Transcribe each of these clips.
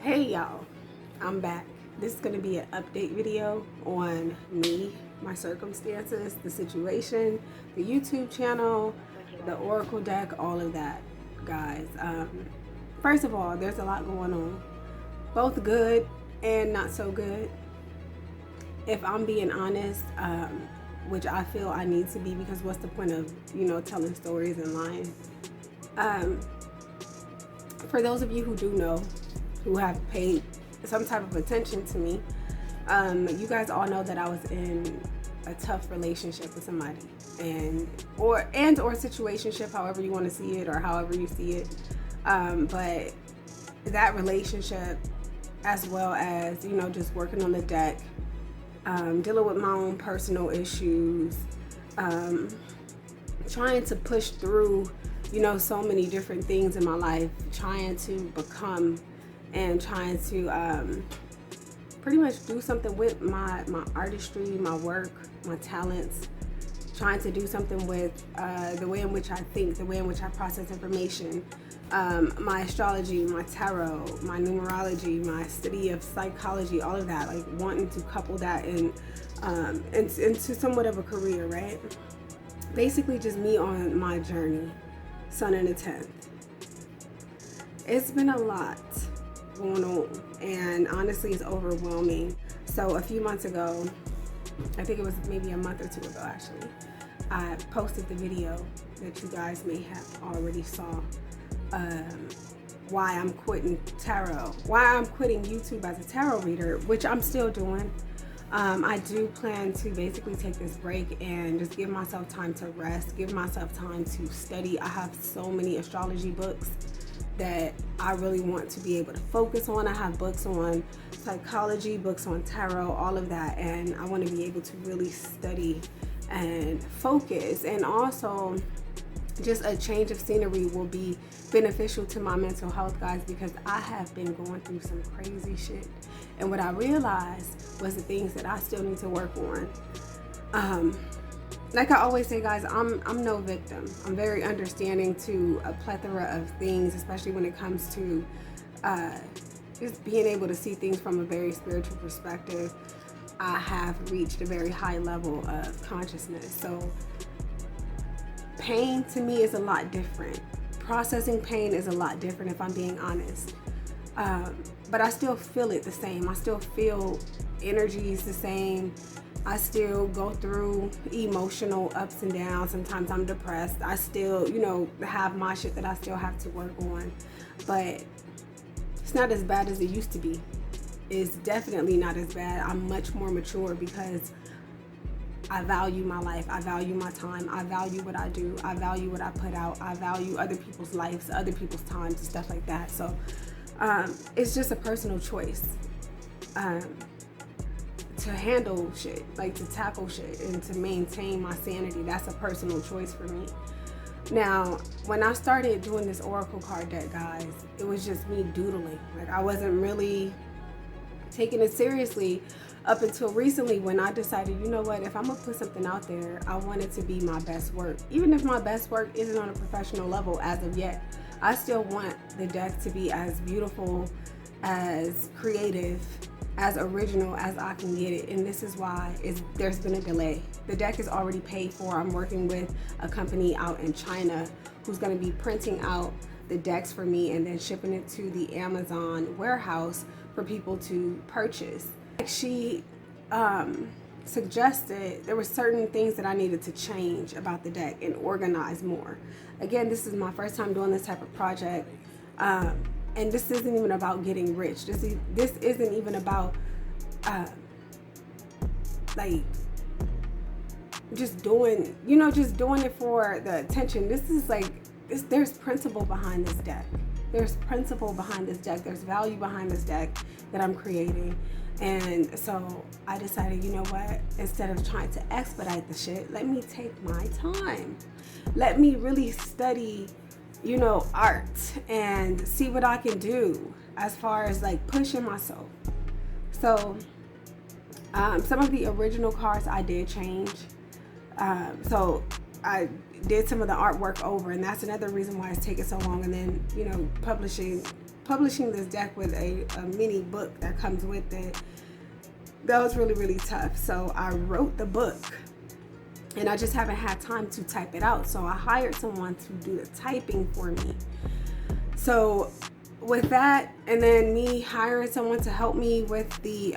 Hey y'all, I'm back. This is going to be an update video on me, my circumstances, the situation, the YouTube channel, the Oracle deck, all of that, guys. First of all, there's a lot going on, both good and not so good. If I'm being honest, which I feel I need to be, because what's the point of, telling stories and lying? For those of you who do know, who have paid some type of attention to me, you guys all know that I was in a tough relationship with somebody, or situationship, however you want to see it or however you see it. But that relationship, as well as just working on the deck, dealing with my own personal issues, trying to push through so many different things in my life, trying to become and trying to pretty much do something with my artistry, my work, my talents, trying to do something with the way in which I think, the way in which I process information, my astrology, my tarot, my numerology, my study of psychology, all of that, like wanting to couple that into somewhat of a career, right? Basically just me on my journey, Sun in the 10th. It's been a lot going on, and honestly it's overwhelming. So a few months ago, I think it was maybe a month or two ago actually, I posted the video that you guys may have already saw, why I'm quitting tarot, why I'm quitting YouTube as a tarot reader, which I'm still doing. I do plan to basically take this break and just give myself time to rest, give myself time to study. I have so many astrology books that I really want to be able to focus on. I have books on psychology, books on tarot, all of that, and I want to be able to really study and focus. And also just a change of scenery will be beneficial to my mental health, guys, because I have been going through some crazy shit, and what I realized was the things that I still need to work on. Like I always say, guys, I'm no victim. I'm very understanding to a plethora of things, especially when it comes to just being able to see things from a very spiritual perspective. I have reached a very high level of consciousness. So pain to me is a lot different. Processing pain is a lot different, if I'm being honest. But I still feel it the same. I still feel energies the same. I still go through emotional ups and downs. Sometimes I'm depressed. I still, have my shit that I still have to work on. But it's not as bad as it used to be. It's definitely not as bad. I'm much more mature because I value my life. I value my time. I value what I do. I value what I put out. I value other people's lives, other people's times, and stuff like that. So it's just a personal choice. To handle shit, like to tackle shit and to maintain my sanity, that's a personal choice for me. Now, when I started doing this Oracle card deck, guys, it was just me doodling. Like I wasn't really taking it seriously up until recently, when I decided, you know what, if I'm gonna put something out there, I want it to be my best work. Even if my best work isn't on a professional level as of yet, I still want the deck to be as beautiful, as creative, as original as I can get it. And this is why there's been a delay. The deck is already paid for. I'm working with a company out in China who's going to be printing out the decks for me and then shipping it to the Amazon warehouse for people to purchase. She suggested there were certain things that I needed to change about the deck and organize more. Again, this is my first time doing this type of project. And this isn't even about getting rich. This isn't even about like just doing it for the attention. This is like there's principle behind this deck. There's principle behind this deck. There's value behind this deck that I'm creating. And so I decided, you know what, instead of trying to expedite the shit, let me take my time. Let me really study art and see what I can do as far as like pushing myself. So some of the original cards I did change. So I did some of the artwork over, and that's another reason why it's taking so long. And then, publishing publishing this deck with a mini book that comes with it, that was really, really tough. So I wrote the book and I just haven't had time to type it out. So I hired someone to do the typing for me. So with that, and then me hiring someone to help me with the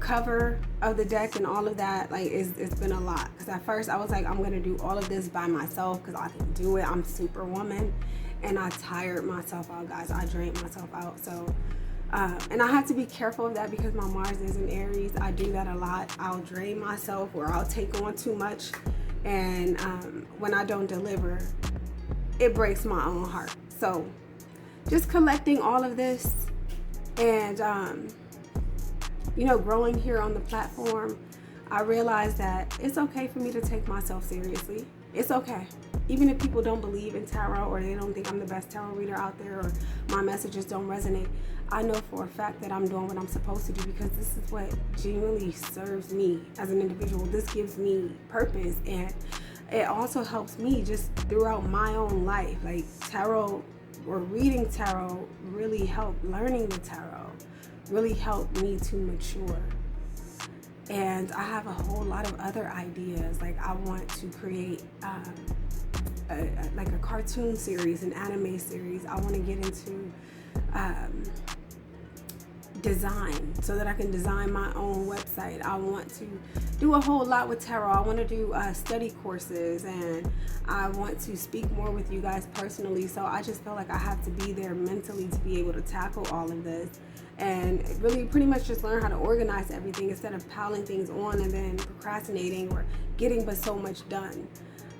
cover of the deck and all of that, like it's been a lot. Because at first I was like, I'm gonna do all of this by myself because I can do it. I'm Superwoman. And I tired myself out, guys. I drained myself out. So and I have to be careful of that because my Mars is in Aries. I do that a lot. I'll drain myself or I'll take on too much, and when I don't deliver, it breaks my own heart. So just collecting all of this and growing here on the platform, I realized that it's okay for me to take myself seriously. It's okay. Even if people don't believe in tarot or they don't think I'm the best tarot reader out there or my messages don't resonate, I know for a fact that I'm doing what I'm supposed to do because this is what genuinely serves me as an individual. This gives me purpose, and it also helps me just throughout my own life. Like tarot or reading tarot really helped, learning the tarot really helped me to mature. And I have a whole lot of other ideas. Like I want to create like a cartoon series, an anime series. I want to get into design so that I can design my own website. I want to do a whole lot with tarot. I want to do study courses, and I want to speak more with you guys personally. So I just feel like I have to be there mentally to be able to tackle all of this and really pretty much just learn how to organize everything instead of piling things on and then procrastinating or getting but so much done.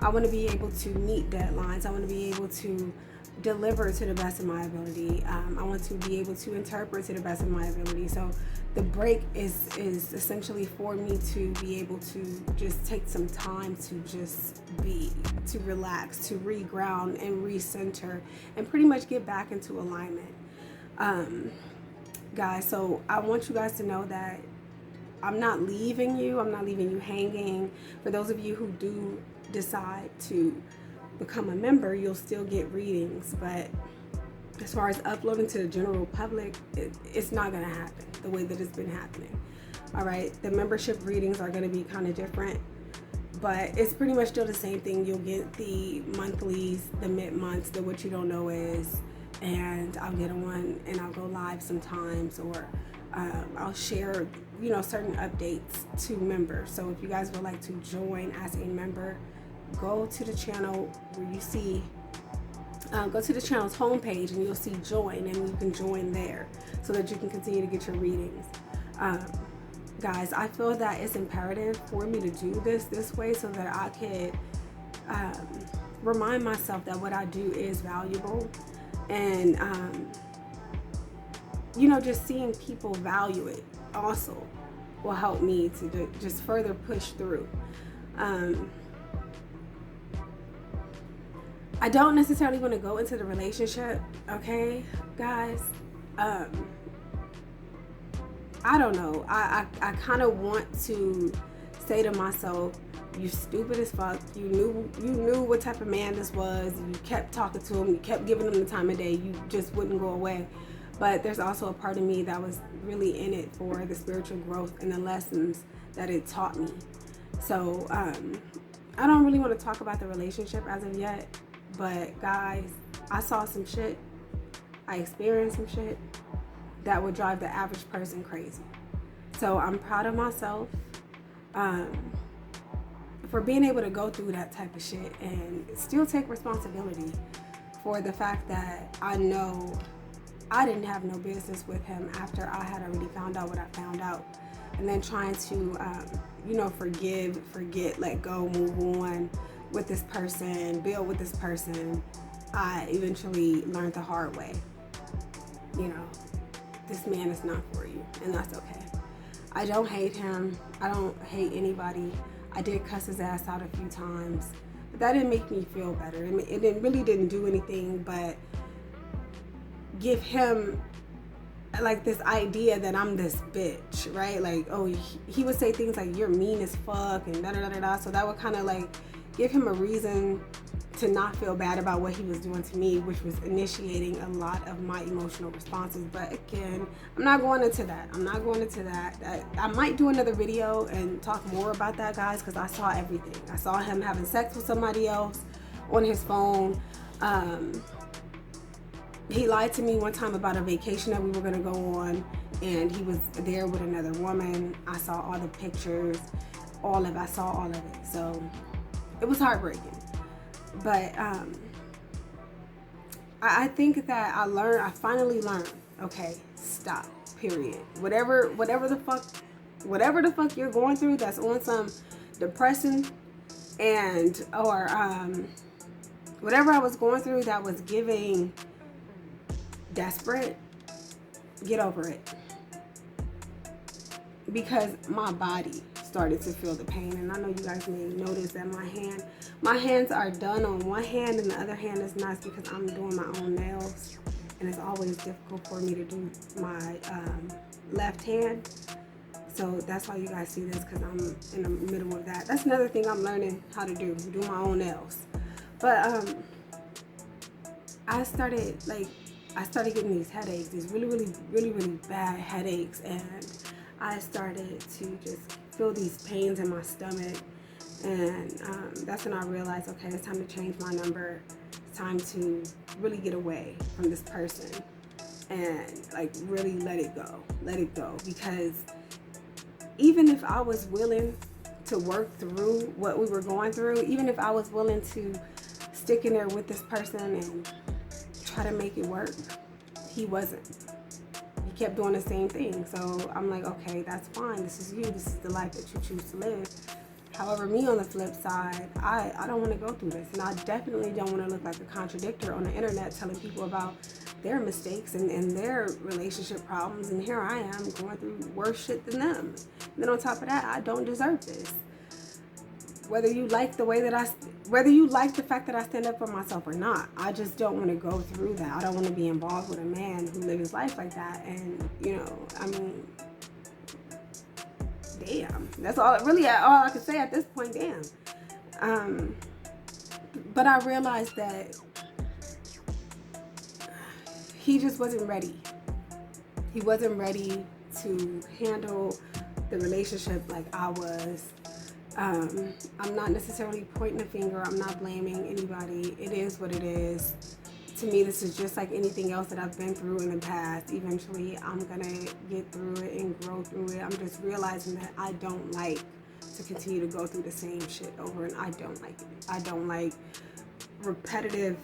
I want to be able to meet deadlines. I want to be able to deliver to the best of my ability. I want to be able to interpret to the best of my ability. So the break is essentially for me to be able to just take some time to just be, to relax, to reground and recenter and pretty much get back into alignment. Guys, so I want you guys to know that I'm not leaving you. I'm not leaving you hanging. For those of you who do decide to become a member, you'll still get readings, but as far as uploading to the general public, it's not going to happen the way that it's been happening. All right, the membership readings are going to be kind of different, but it's pretty much still the same thing. You'll get the monthlies, the mid-months, the what you don't know is, and I'll get on and I'll go live sometimes, or I'll share certain updates to members. So if you guys would like to join as a member, go to the channel where you see go to the channel's homepage and you'll see join, and you can join there so that you can continue to get your readings. Guys, I feel that it's imperative for me to do this way so that I could remind myself that what I do is valuable, and just seeing people value it also will help me to just further push through. I don't necessarily want to go into the relationship, okay, guys? I don't know. I kind of want to say to myself, you stupid as fuck. You knew what type of man this was. You kept talking to him. You kept giving him the time of day. You just wouldn't go away. But there's also a part of me that was really in it for the spiritual growth and the lessons that it taught me. So I don't really want to talk about the relationship as of yet. But guys, I saw some shit. I experienced some shit that would drive the average person crazy. So I'm proud of myself for being able to go through that type of shit and still take responsibility for the fact that I know I didn't have no business with him after I had already found out what I found out. And then trying to, forgive, forget, let go, move on with this person, build with this person. I eventually learned the hard way. This man is not for you, and that's okay. I don't hate him. I don't hate anybody. I did cuss his ass out a few times, but that didn't make me feel better. It really didn't do anything but give him like this idea that I'm this bitch, right? Like, oh, he would say things like, you're mean as fuck and da da da da. So that would kind of like give him a reason to not feel bad about what he was doing to me, which was initiating a lot of my emotional responses. But again, I'm not going into that. I might do another video and talk more about that, guys, because I saw everything. I saw him having sex with somebody else on his phone. He lied to me one time about a vacation that we were going to go on, and he was there with another woman. I saw all the pictures, I saw all of it. So it was heartbreaking. But I think that I finally learned, okay, stop, period. Whatever the fuck you're going through that's on some depression or whatever I was going through that was giving desperate, get over it. Because my body started to feel the pain, and I know you guys may notice that my hands are done on one hand and the other hand is not, because I'm doing my own nails, and it's always difficult for me to do my left hand. So that's why you guys see this, because I'm in the middle of that. That's another thing I'm learning how to do my own nails. But I started getting these headaches, these really bad headaches, and I started to just feel these pains in my stomach, and that's when I realized, okay, it's time to change my number. It's time to really get away from this person and like really let it go, because even if I was willing to work through what we were going through, even if I was willing to stick in there with this person and try to make it work, he wasn't. He kept doing the same thing. So I'm like, okay, that's fine. This is you. This is the life that you choose to live. However, me on the flip side, I don't want to go through this. And I definitely don't want to look like a contradictor on the internet telling people about their mistakes and their relationship problems. And here I am going through worse shit than them. And then on top of that, I don't deserve this. Whether you like the fact that I stand up for myself or not, I just don't want to go through that. I don't want to be involved with a man who lives his life like that. And, you know, I mean, damn. That's all I can say at this point, damn. But I realized that he just wasn't ready. He wasn't ready to handle the relationship like I was. I'm not necessarily pointing a finger. I'm not blaming anybody. It is what it is. To me, this is just like anything else that I've been through in the past. Eventually, I'm gonna get through it and grow through it. I'm just realizing that I don't like to continue to go through the same shit over, and I don't like it. I don't like repetitive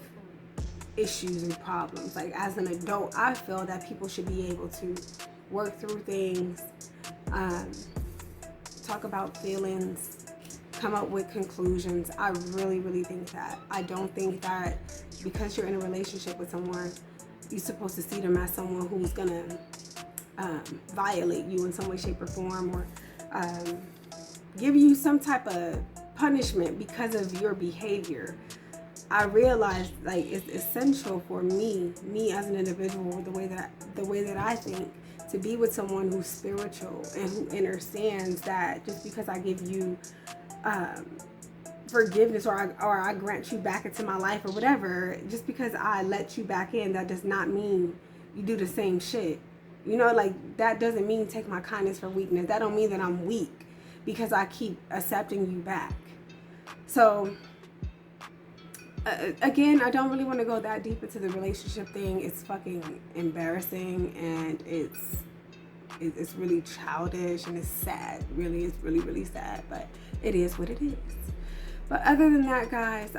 issues and problems. Like, as an adult, I feel that people should be able to work through things, talk about feelings, come up with conclusions. I really think that. I don't think that because you're in a relationship with someone, you're supposed to see them as someone who's gonna violate you in some way, shape, or form, or give you some type of punishment because of your behavior. I realized, like, it's essential for me as an individual, the way that I think, to be with someone who's spiritual and who understands that just because I give you forgiveness or I grant you back into my life or whatever, just because I let you back in, that does not mean you do the same shit. You know, like, that doesn't mean take my kindness for weakness. That don't mean that I'm weak because I keep accepting you back. So again, I don't really want to go that deep into the relationship thing. It's fucking embarrassing, and it's really childish, and it's sad. Really, it's really sad, but it is what it is. But other than that, guys,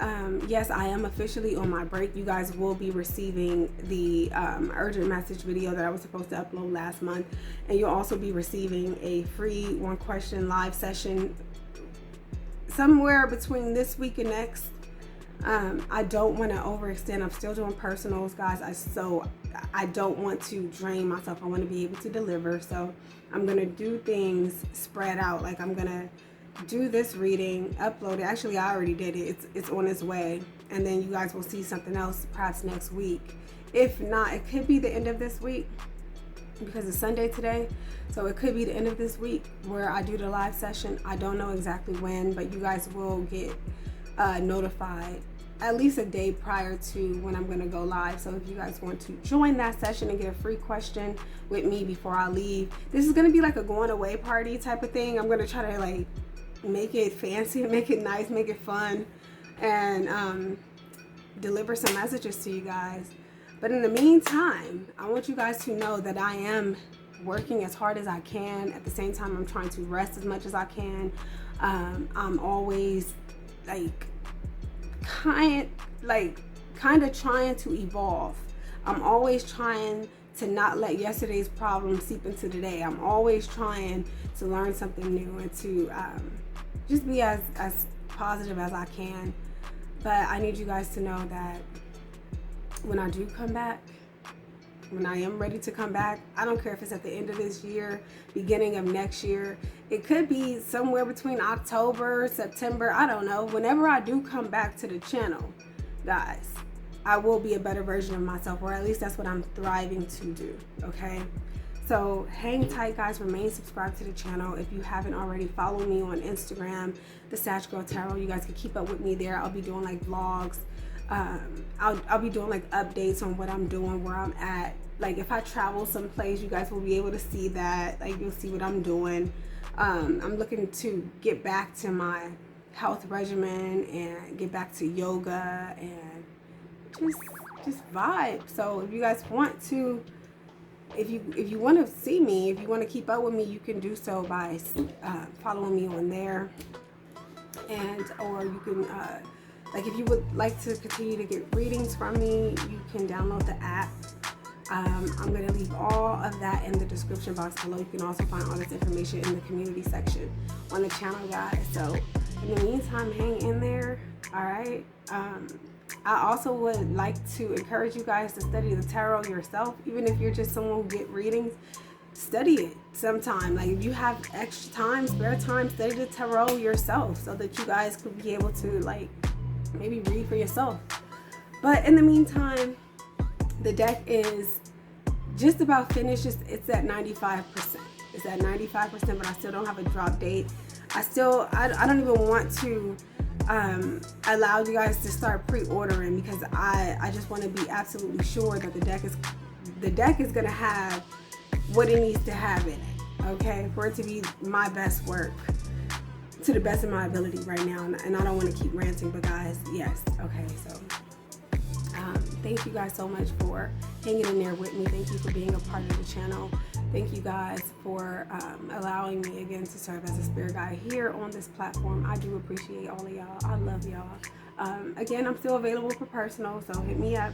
yes, I am officially on my break. You guys will be receiving the urgent message video that I was supposed to upload last month, and you'll also be receiving a free 1 question live session somewhere between this week and next. I don't want to overextend. I'm still doing personals, guys. I don't want to drain myself. I want to be able to deliver. So I'm going to do things spread out. Like, I'm going to do this reading, upload it. Actually, I already did it. It's on its way. And then you guys will see something else perhaps next week. If not, it could be the end of this week because it's Sunday today. So it could be the end of this week where I do the live session. I don't know exactly when, but you guys will get notified at least a day prior to when I'm going to go live. So if you guys want to join that session and get a free question with me before I leave, this is going to be like a going away party type of thing. I'm going to try to like make it fancy, make it nice, make it fun, and deliver some messages to you guys. But in the meantime, I want you guys to know that I am working as hard as I can. At the same time, I'm trying to rest as much as I can. I'm always like kind of trying to evolve. I'm always trying to not let yesterday's problems seep into today. I'm always trying to learn something new and to just be as positive as I can. But I need you guys to know that when I do come back, when I am ready to come back, I don't care if it's at the end of this year, beginning of next year. It could be somewhere between October, September, I don't know. Whenever I do come back to the channel, guys, I will be a better version of myself, or at least that's what I'm thriving to do, okay? So hang tight, guys. Remain subscribed to the channel. If you haven't already, follow me on Instagram, thesaggirltarot. You guys can keep up with me there. I'll be doing like vlogs. I'll be doing like updates on what I'm doing, where I'm at. Like if I travel someplace, you guys will be able to see that. Like you'll see what I'm doing. I'm looking to get back to my health regimen and get back to yoga and just vibe. So if you guys want to, if you want to see me, if you want to keep up with me, you can do so by following me on there, or you can like if you would like to continue to get readings from me, you can download the app. I'm going to leave all of that in the description box below. You can also find all this information in the community section on the channel, guys. So in the meantime, hang in there. All right. I also would like to encourage you guys to study the tarot yourself. Even if you're just someone who get readings, study it sometime. Like if you have extra time, spare time, study the tarot yourself so that you guys could be able to like maybe read for yourself. But in the meantime, the deck is just about finished. It's at 95%. It's at 95%, but I still don't have a drop date. I don't even want to allow you guys to start pre-ordering because I just want to be absolutely sure that the deck is going to have what it needs to have in it, okay, for it to be my best work to the best of my ability right now. And I don't want to keep ranting, but guys, yes, okay, so thank you guys so much for hanging in there with me. Thank you for being a part of the channel. Thank you guys for allowing me again to serve as a spirit guide here on this platform. I do appreciate all of y'all. I love y'all. Again, I'm still available for personal, so hit me up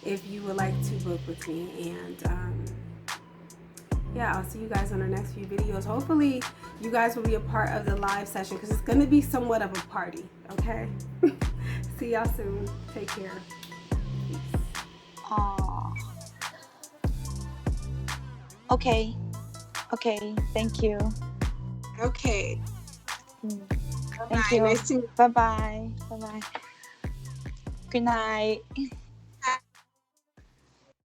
if you would like to book with me. And yeah, I'll see you guys on the next few videos. Hopefully you guys will be a part of the live session because it's going to be somewhat of a party, okay? See y'all soon. Take care. Peace. Aww. Okay. Thank you. Okay. Thank you. Nice to... Bye-bye. Good night.